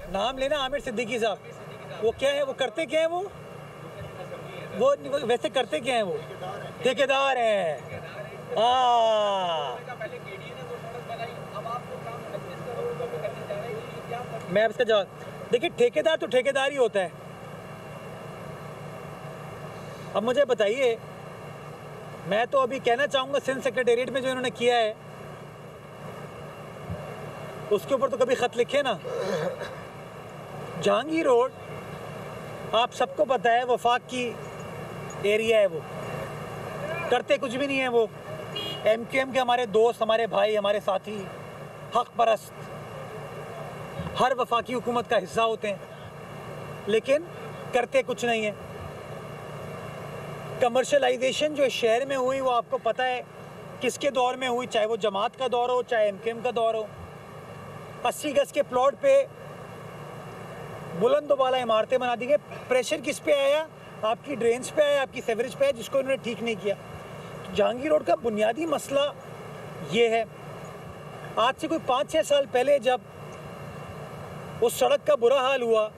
नाम लेना आमिर सिद्दीकी साहब, वो क्या है, वो करते क्या है, वो वैसे करते क्या है, वो ठेकेदार है। मैं आपसे जवाब, देखिए ठेकेदार तो ठेकेदार ही होता है। अब मुझे बताइए, मैं तो अभी कहना चाहूँगा सिंध सेक्रेटेरिएट में जो इन्होंने किया है उसके ऊपर तो कभी ख़त लिखे ना। जहांगीर रोड आप सबको पता है वफाक की एरिया है, वो करते कुछ भी नहीं है। वो एमकेएम के हमारे दोस्त, हमारे भाई, हमारे साथी, हक परस्त, हर वफाकी हुकूमत का हिस्सा होते हैं, लेकिन करते कुछ नहीं है। कमर्शलाइजेशन जो शहर में हुई वो आपको पता है किसके दौर में हुई, चाहे वो जमात का दौर हो, चाहे एमकेएम का दौर हो। 80 गज के प्लॉट पे बुलंद वाला इमारतें बना दी गई। प्रेशर किस पे आया? आपकी ड्रेन्स पे आया, आपकी सेवरेज पे आया, जिसको इन्होंने ठीक नहीं किया। तो जहांगीर रोड का बुनियादी मसला ये है। आज से कोई 5-6 साल पहले जब उस सड़क का बुरा हाल हुआ